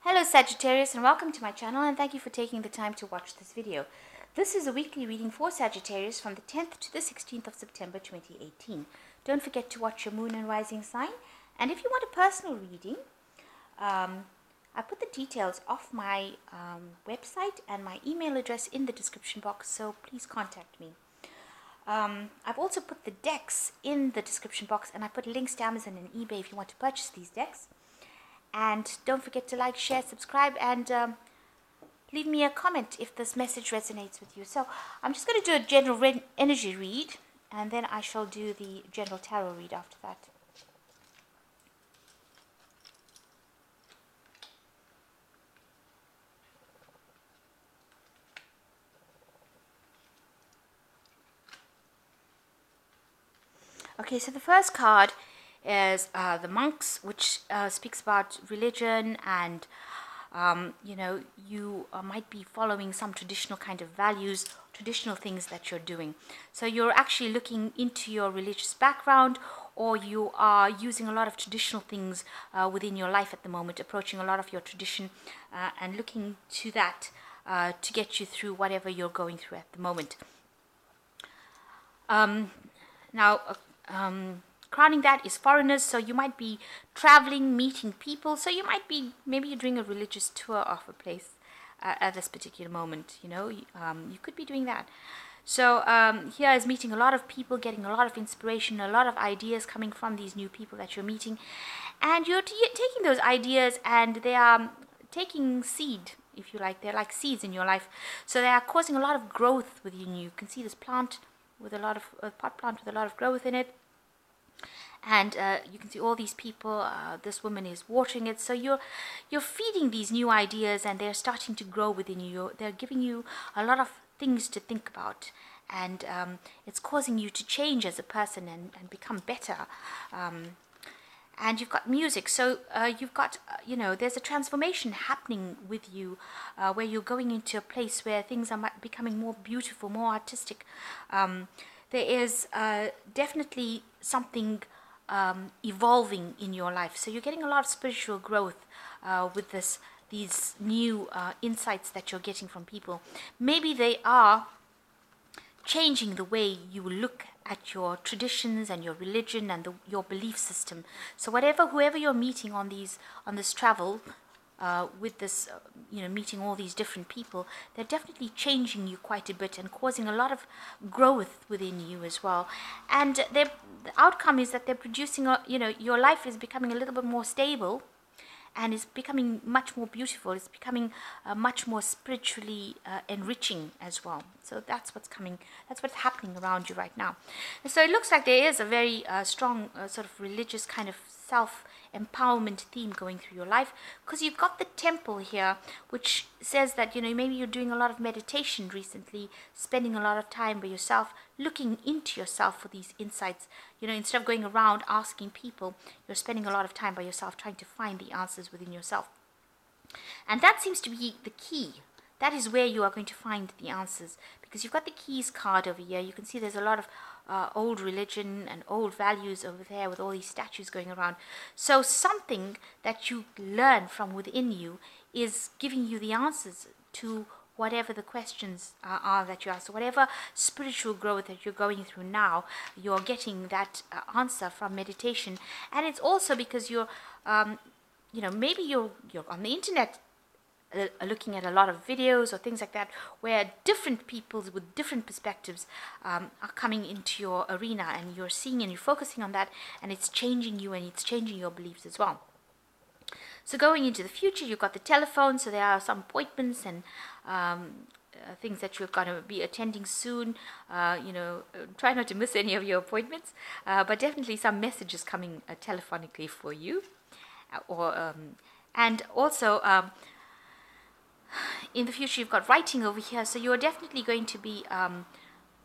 Hello Sagittarius, and welcome to my channel, and thank you for taking the time to watch this video. This is a weekly reading for Sagittarius from the 10th to the 16th of September 2018. Don't forget to watch your moon and rising sign, and if you want a personal reading, I put the details of my website and my email address in the description box, so please contact me. I've also put the decks in the description box, and I put links to Amazon and eBay if you want to purchase these decks. And don't forget to like, share, subscribe, and leave me a comment if this message resonates with you. So I'm just going to do a general energy read, and then I shall do the general tarot read after that. Okay, so the first card is the monks, which speaks about religion, and you might be following some traditional kind of values, traditional things that you're doing. So you're actually looking into your religious background, or you are using a lot of traditional things within your life at the moment, approaching a lot of your tradition and looking to that to get you through whatever you're going through at the moment. Crowning that is foreigners, so you might be traveling, meeting people. So you might be, maybe you're doing a religious tour of a place at this particular moment. You could be doing that. So here is meeting a lot of people, getting a lot of inspiration, a lot of ideas coming from these new people that you're meeting, and you're taking those ideas, and they are taking seed, if you like. They're like seeds in your life, so they are causing a lot of growth within you. You can see this plant with a lot of pot plant with a lot of growth in it. And you can see all these people, this woman is watering it. So you're feeding these new ideas, and they're starting to grow within you. They're giving you a lot of things to think about, and it's causing you to change as a person and become better. And you've got music, so you've got, there's a transformation happening with you, where you're going into a place where things are becoming more beautiful, more artistic. There is definitely something evolving in your life, so you're getting a lot of spiritual growth with these new insights that you're getting from people. Maybe they are changing the way you look at your traditions and your religion and your belief system. So whoever you're meeting on this travel, with this, meeting all these different people, they're definitely changing you quite a bit and causing a lot of growth within you as well. And the outcome is that they're producing, your life is becoming a little bit more stable, and it's becoming much more beautiful. It's becoming much more spiritually enriching as well. So that's what's coming. That's what's happening around you right now. And so it looks like there is a very strong sort of religious kind of self-empowerment theme going through your life, because you've got the temple here, which says that maybe you're doing a lot of meditation recently, spending a lot of time by yourself, looking into yourself for these insights. Instead of going around asking people, you're spending a lot of time by yourself trying to find the answers within yourself. And that seems to be the key. That is where you are going to find the answers, because you've got the keys card over here. You can see there's a lot of old religion and old values over there with all these statues going around. So something that you learn from within you is giving you the answers to whatever the questions are that you ask. So whatever spiritual growth that you're going through now, you're getting that answer from meditation. And it's also because you're, maybe you're on the internet looking at a lot of videos or things like that, where different peoples with different perspectives are coming into your arena, and you're seeing and you're focusing on that, and it's changing you and it's changing your beliefs as well. So going into the future, you've got the telephone, so there are some appointments and things that you're going to be attending soon. Try not to miss any of your appointments, but definitely some messages coming telephonically for you. And also in the future, you've got writing over here, so you're definitely going to be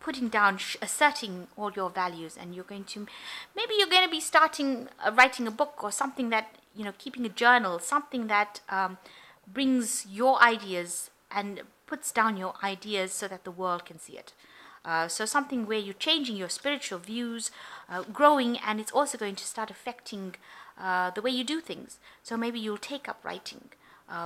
putting down, asserting all your values, and maybe you're going to be starting writing a book or something that, keeping a journal, something that brings your ideas and puts down your ideas so that the world can see it. So something where you're changing your spiritual views, growing, and it's also going to start affecting the way you do things. So maybe you'll take up writing.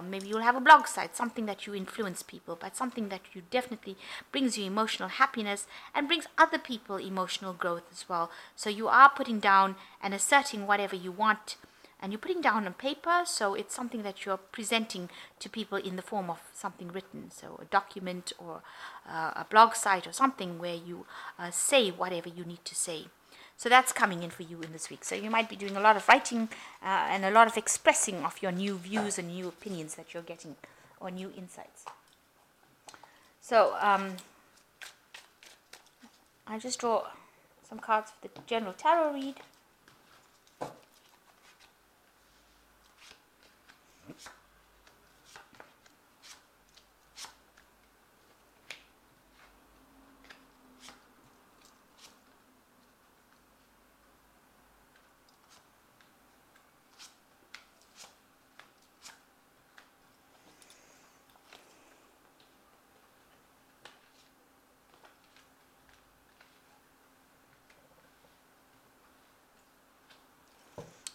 Maybe you'll have a blog site, something that you influence people, but something that you definitely brings you emotional happiness and brings other people emotional growth as well. So you are putting down and asserting whatever you want, and you're putting down on paper, so it's something that you're presenting to people in the form of something written, so a document or a blog site or something where you say whatever you need to say. So that's coming in for you in this week. So you might be doing a lot of writing and a lot of expressing of your new views and new opinions that you're getting, or new insights. So I just draw some cards for the general tarot read.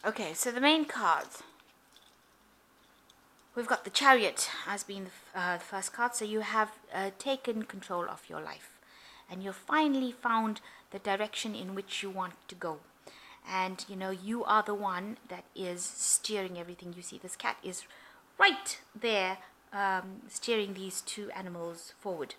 Okay, so the main cards. We've got the Chariot as being the first card. So you have taken control of your life, and you've finally found the direction in which you want to go. And you are the one that is steering everything. You see this cat is right there steering these two animals forward,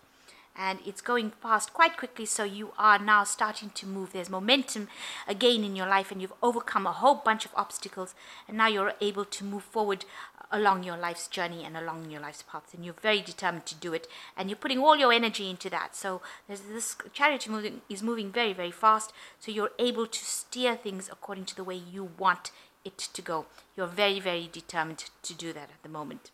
and it's going fast quite quickly. So you are now starting to move. There's momentum again in your life, and you've overcome a whole bunch of obstacles, and now you're able to move forward along your life's journey and along your life's path, and you're very determined to do it, and you're putting all your energy into that. So this Chariot is moving very, very fast, so you're able to steer things according to the way you want it to go. You're very, very determined to do that at the moment.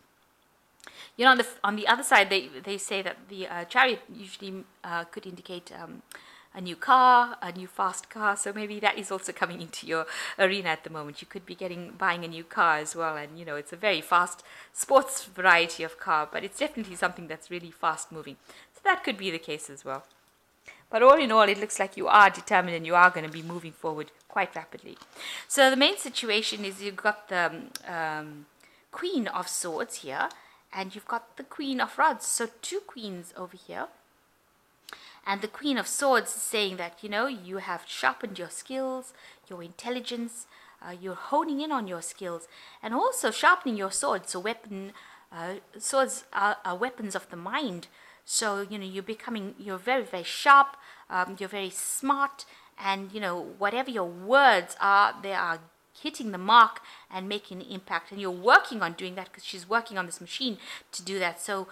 On the other side, they say that the Chariot usually could indicate a new car, a new fast car. So maybe that is also coming into your arena at the moment. You could be buying a new car as well, and it's a very fast sports variety of car, but it's definitely something that's really fast moving. So that could be the case as well. But all in all, it looks like you are determined and you are going to be moving forward quite rapidly. So the main situation is you've got the Queen of Swords here, and you've got the Queen of Rods. So two queens over here. And the Queen of Swords is saying that, you have sharpened your skills, your intelligence, you're honing in on your skills, and also sharpening your swords. So swords are weapons of the mind. So, you're very, very sharp, you're very smart, and, whatever your words are, they are hitting the mark and making an impact. And you're working on doing that, because she's working on this machine to do that. So,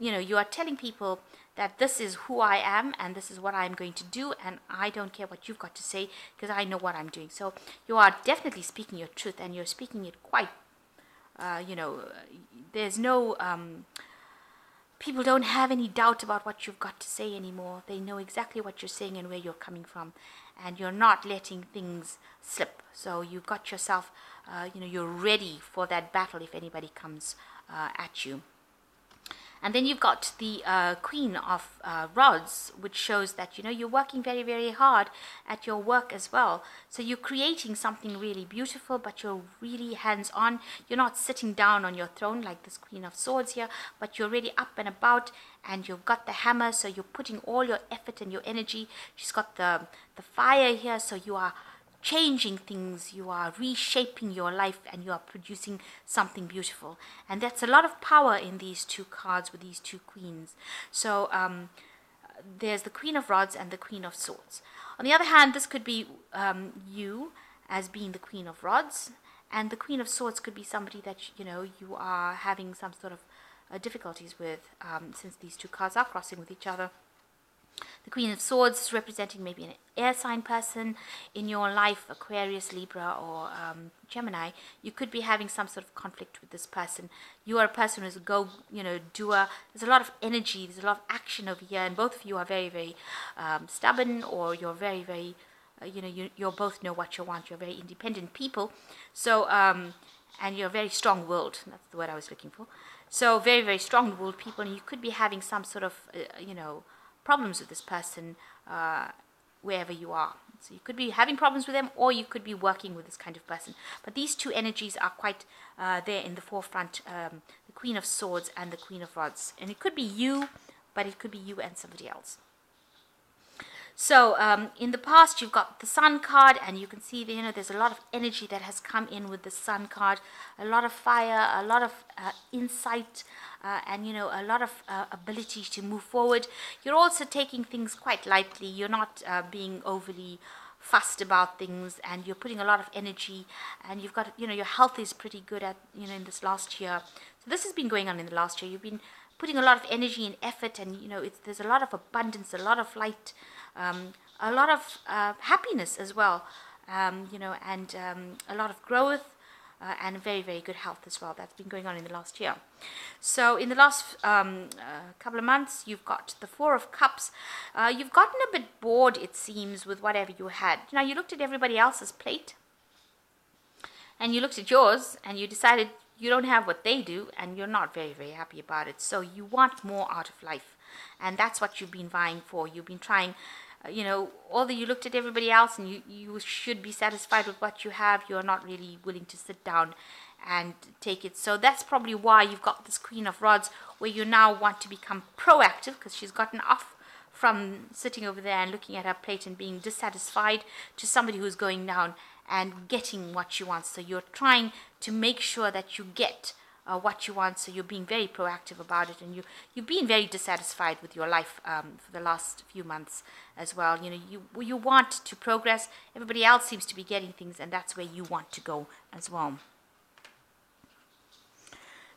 you are telling people that this is who I am and this is what I'm going to do, and I don't care what you've got to say, because I know what I'm doing. So you are definitely speaking your truth, and you're speaking it quite, there's no, people don't have any doubt about what you've got to say anymore. They know exactly what you're saying and where you're coming from, and you're not letting things slip. So you've got yourself, you're ready for that battle if anybody comes at you. And then you've got the Queen of Rods, which shows that, you're working very, very hard at your work as well. So you're creating something really beautiful, but you're really hands-on. You're not sitting down on your throne like this Queen of Swords here, but you're really up and about, and you've got the hammer, so you're putting all your effort and your energy. She's got the fire here, so you are changing things, you are reshaping your life, and you are producing something beautiful. And that's a lot of power in these two cards with these two queens. So there's the Queen of Rods and the Queen of Swords. On the other hand, this could be you as being the Queen of Rods, and the Queen of Swords could be somebody that you are having some sort of difficulties with, since these two cards are crossing with each other. The Queen of Swords is representing maybe an air sign person in your life, Aquarius, Libra, or Gemini. You could be having some sort of conflict with this person. You are a person who's a doer. There's a lot of energy, there's a lot of action over here, and both of you are very, very stubborn, or you're very, very, you both know what you want. You're very independent people. So, and you're very strong-willed. That's the word I was looking for. So, very, very strong-willed people, and you could be having some sort of, problems with this person wherever you are. So you could be having problems with them, or you could be working with this kind of person. But these two energies are quite there in the forefront, the Queen of Swords and the Queen of Rods. And it could be you, but it could be you and somebody else. So in the past, you've got the Sun card, and you can see that, there's a lot of energy that has come in with the Sun card, a lot of fire, a lot of insight, and a lot of ability to move forward. You're also taking things quite lightly. You're not being overly fussed about things, and you're putting a lot of energy, and you've got, your health is pretty good at, in this last year. So this has been going on in the last year. You've been putting a lot of energy and effort, and there's a lot of abundance, a lot of light, a lot of happiness as well, and a lot of growth, and very, very good health as well. That's been going on in the last year. So in the last couple of months, you've got the Four of Cups. You've gotten a bit bored, it seems, with whatever you had. Now, you looked at everybody else's plate, and you looked at yours, and you decided you don't have what they do, and you're not very, very happy about it. So you want more out of life, and that's what you've been vying for. You've been trying, although you looked at everybody else and you should be satisfied with what you have, you're not really willing to sit down and take it. So that's probably why you've got this Queen of Rods, where you now want to become proactive, because she's gotten off from sitting over there and looking at her plate and being dissatisfied, to somebody who's going down and getting what she wants. So you're trying to make sure that you get what you want. So you're being very proactive about it, and you've been very dissatisfied with your life for the last few months as well. You want to progress. Everybody else seems to be getting things, and that's where you want to go as well.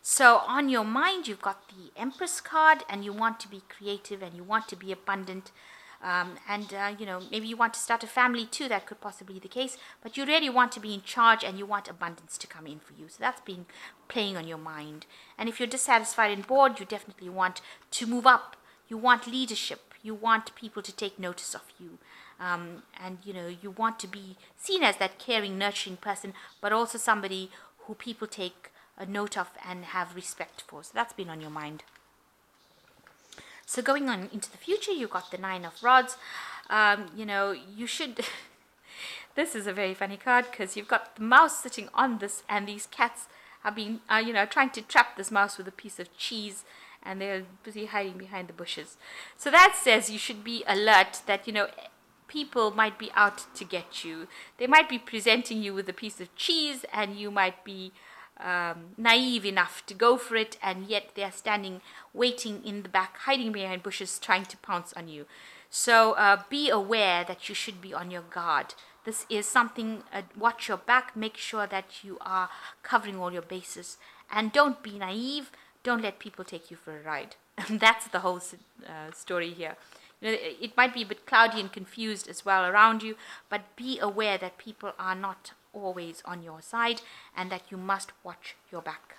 So on your mind, you've got the Empress card, and you want to be creative, and you want to be abundant. Maybe you want to start a family too. That could possibly be the case, but you really want to be in charge, and you want abundance to come in for you. So that's been playing on your mind. And if you're dissatisfied and bored, you definitely want to move up. You want leadership. You want people to take notice of you. You want to be seen as that caring, nurturing person, but also somebody who people take a note of and have respect for. So that's been on your mind. So going on into the future, you've got the Nine of Rods. You should... This is a very funny card, because you've got the mouse sitting on this, and these cats have been, trying to trap this mouse with a piece of cheese, and they're busy hiding behind the bushes. So that says you should be alert that, people might be out to get you. They might be presenting you with a piece of cheese, and you might be naive enough to go for it, and yet they're standing waiting in the back, hiding behind bushes, trying to pounce on you. So be aware that you should be on your guard. This is something, watch your back, make sure that you are covering all your bases, and don't be naive. Don't let people take you for a ride. And that's the whole story here. It might be a bit cloudy and confused as well around you, but be aware that people are not always on your side, and that you must watch your back.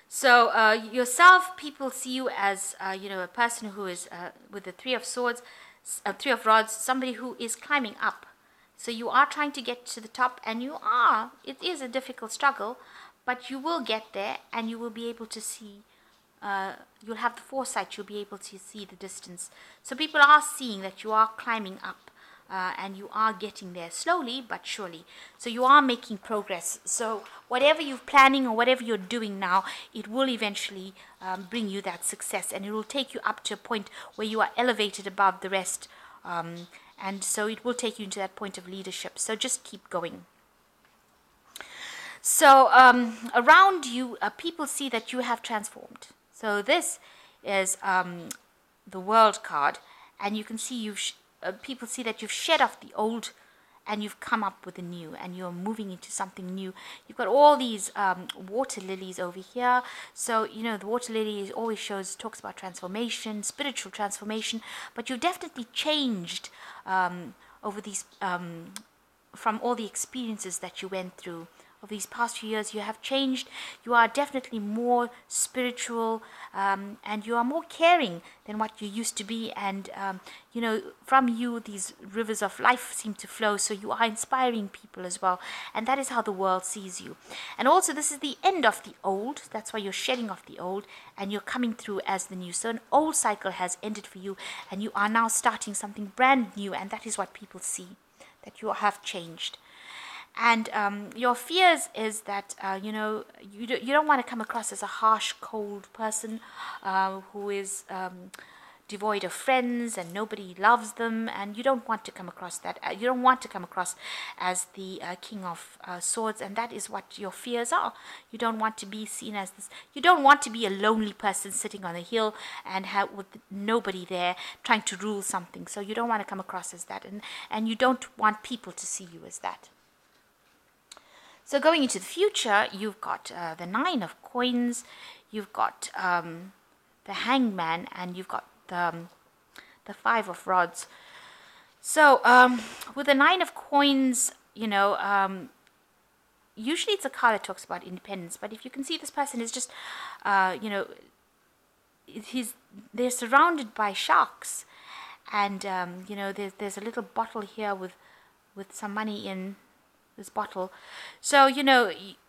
So yourself, people see you as a person who is with the Three of Swords, Three of Rods, somebody who is climbing up. So you are trying to get to the top, and it is a difficult struggle, but you will get there, and you will be able to see, you'll have the foresight, you'll be able to see the distance. So people are seeing that you are climbing up. And you are getting there slowly but surely. So you are making progress. So whatever you're planning or whatever you're doing now, it will eventually bring you that success, and it will take you up to a point where you are elevated above the rest. And so it will take you into that point of leadership. So just keep going. So around you, people see that you have transformed. So this is the World card, and you can see people see that you've shed off the old, and you've come up with the new, and you're moving into something new. You've got all these water lilies over here. So the water lily always talks about transformation, spiritual transformation, but you've definitely changed over these from all the experiences that you went through of these past few years, you have changed. You are definitely more spiritual, and you are more caring than what you used to be. And from you, these rivers of life seem to flow. So you are inspiring people as well, and that is how the world sees you. And also, this is the end of the old. That's why you're shedding off the old, and you're coming through as the new. So an old cycle has ended for you, and you are now starting something brand new, and that is what people see, that you have changed. And your fears is that you don't want to come across as a harsh, cold person who is devoid of friends and nobody loves them, and you don't want to come across that. You don't want to come across as the king of swords, and that is what your fears are. You don't want to be seen as this. You don't want to be a lonely person sitting on a hill and with nobody there trying to rule something. So you don't want to come across as that, and you don't want people to see you as that. So going into the future, you've got the 9 of coins, you've got the hangman, and you've got the 5 of rods. So with the 9 of coins, usually it's a card that talks about independence. But if you can see, this person is just, they're surrounded by sharks, and there's a little bottle here with some money in this bottle. So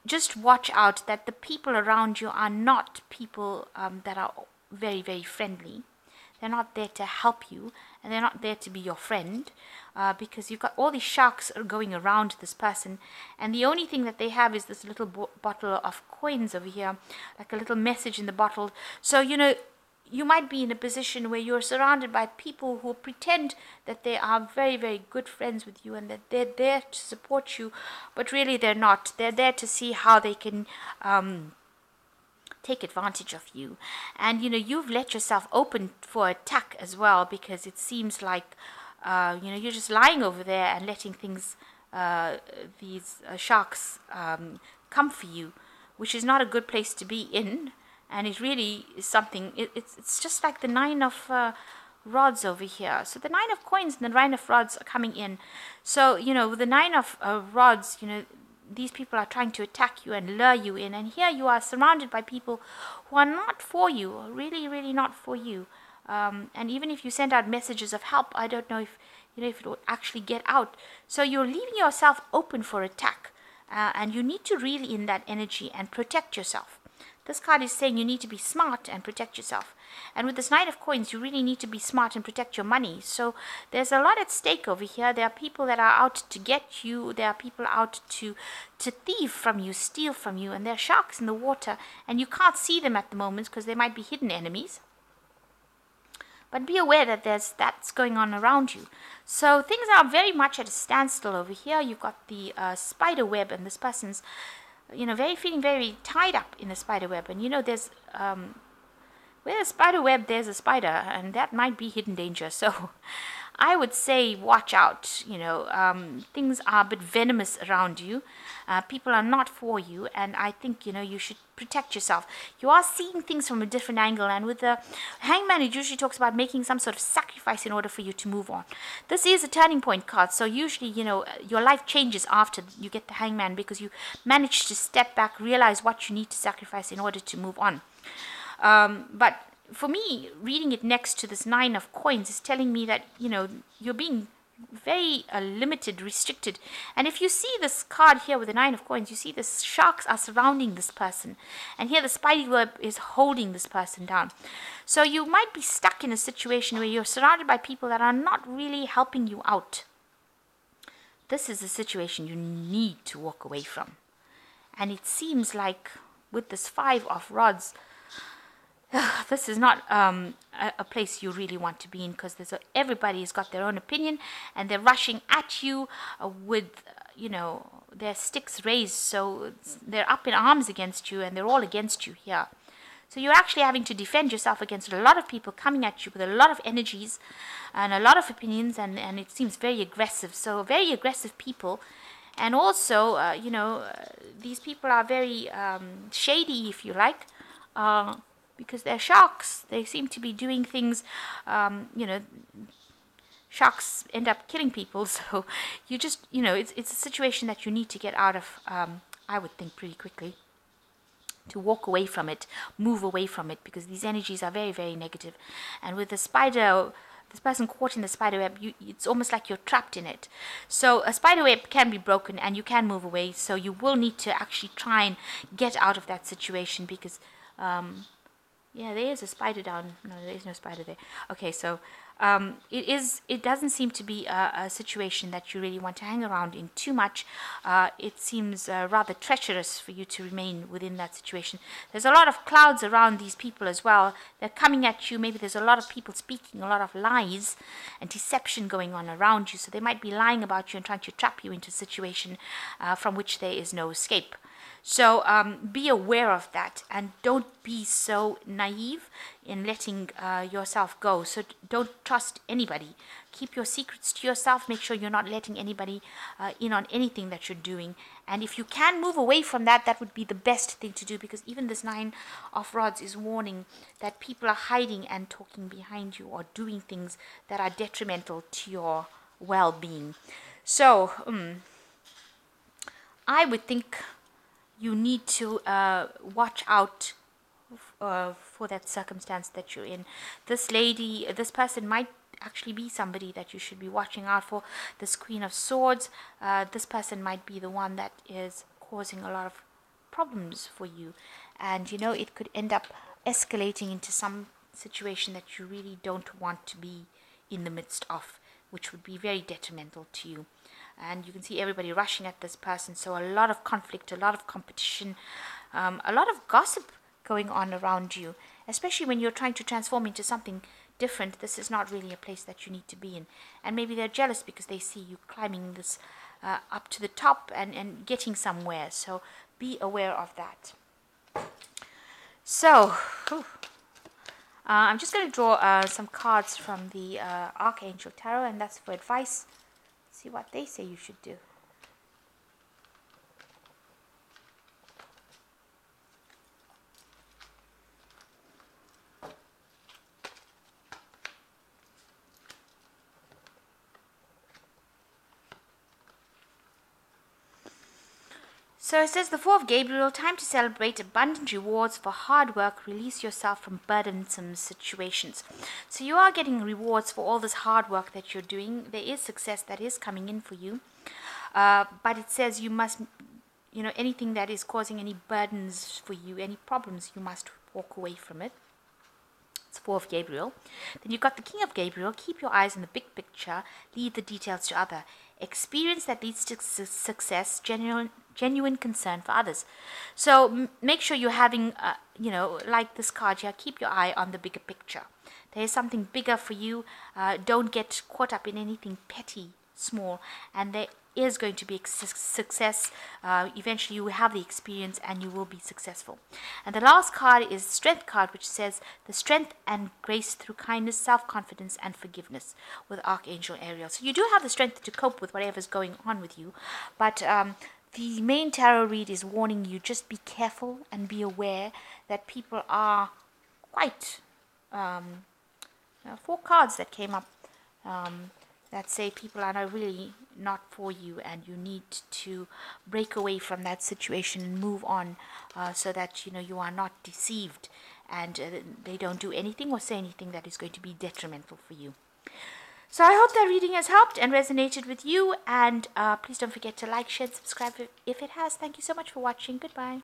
just watch out that the people around you are not people that are very, very friendly. They're not there to help you, and they're not there to be your friend, because you've got all these sharks going around this person, and the only thing that they have is this little bottle of coins over here, like a little message in the bottle. So you might be in a position where you're surrounded by people who pretend that they are very, very good friends with you and that they're there to support you, but really they're not. They're there to see how they can take advantage of you. And you've let yourself open for attack as well, because it seems like you're just lying over there and letting things, these sharks come for you, which is not a good place to be in. And it really is something, it's just like the 9 of rods over here. So the 9 of coins and the 9 of rods are coming in. So, with the 9 of rods, these people are trying to attack you and lure you in. And here you are surrounded by people who are not for you, really, really not for you. And even if you send out messages of help, I don't know if it will actually get out. So you're leaving yourself open for attack. And you need to reel in that energy and protect yourself. This card is saying you need to be smart and protect yourself. And with this 9 of coins, you really need to be smart and protect your money. So there's a lot at stake over here. There are people that are out to get you. There are people out to thieve from you, steal from you. And there are sharks in the water. And you can't see them at the moment because they might be hidden enemies. But be aware that that's going on around you. So things are very much at a standstill over here. You've got the spider web, and this person's feeling very tied up in a spider web. And there's where a spider web, there's a spider, and that might be hidden danger. So I would say watch out. Things are a bit venomous around you. People are not for you, and I think you should protect yourself. You are seeing things from a different angle, and with the hangman, it usually talks about making some sort of sacrifice in order for you to move on. This is a turning point card, so usually your life changes after you get the hangman, because you manage to step back, realize what you need to sacrifice in order to move on. But for me, reading it next to this 9 of coins is telling me that you're being very limited, restricted. And if you see this card here with the 9 of coins, you see the sharks are surrounding this person, and here the spider web is holding this person down. So you might be stuck in a situation where you're surrounded by people that are not really helping you out. This is a situation you need to walk away from. And it seems like with this 5 of rods, this is not a place you really want to be in, because everybody's got their own opinion, and they're rushing at you with their sticks raised, so they're up in arms against you, and they're all against you here. So you're actually having to defend yourself against a lot of people coming at you with a lot of energies and a lot of opinions, and it seems very aggressive. So very aggressive people. And also these people are very shady, if you like, because they're sharks. They seem to be doing things, sharks end up killing people. So you just, it's a situation that you need to get out I would think, pretty quickly, to walk away from it, move away from it, because these energies are very, very negative. And with the spider, this person caught in the spider web, it's almost like you're trapped in it. So a spider web can be broken and you can move away. So you will need to actually try and get out of that situation, because yeah, there is a spider down. No, there is no spider there. Okay, so it doesn't seem to be a situation that you really want to hang around in too much. It seems rather treacherous for you to remain within that situation. There's a lot of clouds around these people as well. They're coming at you. Maybe there's a lot of people speaking, a lot of lies and deception going on around you. So they might be lying about you and trying to trap you into a situation from which there is no escape. So be aware of that, and don't be so naive in letting yourself go. So don't trust anybody. Keep your secrets to yourself. Make sure you're not letting anybody in on anything that you're doing. And if you can move away from that, that would be the best thing to do, because even this 9 of Rods is warning that people are hiding and talking behind you, or doing things that are detrimental to your well-being. So I would think you need to watch out for that circumstance that you're in. This person might actually be somebody that you should be watching out for. This Queen of Swords, this person might be the one that is causing a lot of problems for you. And, it could end up escalating into some situation that you really don't want to be in the midst of, which would be very detrimental to you. And you can see everybody rushing at this person. So a lot of conflict, a lot of competition, a lot of gossip going on around you, especially when you're trying to transform into something different. This is not really a place that you need to be in. And maybe they're jealous because they see you climbing this up to the top and getting somewhere. So be aware of that. So I'm just going to draw some cards from the Archangel Tarot, and that's for advice. See what they say you should do. So it says the 4 of Gabriel, time to celebrate abundant rewards for hard work. Release yourself from burdensome situations. So you are getting rewards for all this hard work that you're doing. There is success that is coming in for you. But it says you must, anything that is causing any burdens for you, any problems, you must walk away from it. It's 4 of Gabriel. Then you've got the King of Gabriel. Keep your eyes on the big picture. Leave the details to other. Experience that leads to success. Genuine concern for others. So make sure you're having, like this card here, keep your eye on the bigger picture. There is something bigger for you. Don't get caught up in anything petty, small, and there is going to be success. Eventually you will have the experience and you will be successful. And the last card is Strength card, which says the strength and grace through kindness, self-confidence and forgiveness, with Archangel Ariel. So you do have the strength to cope with whatever's going on with you, but the main tarot read is warning you, just be careful and be aware that people are quite 4 cards that came up that say people are really not for you, and you need to break away from that situation and move on, so that you are not deceived and they don't do anything or say anything that is going to be detrimental for you. So I hope that reading has helped and resonated with you, and please don't forget to like, share, and subscribe if it has. Thank you so much for watching. Goodbye.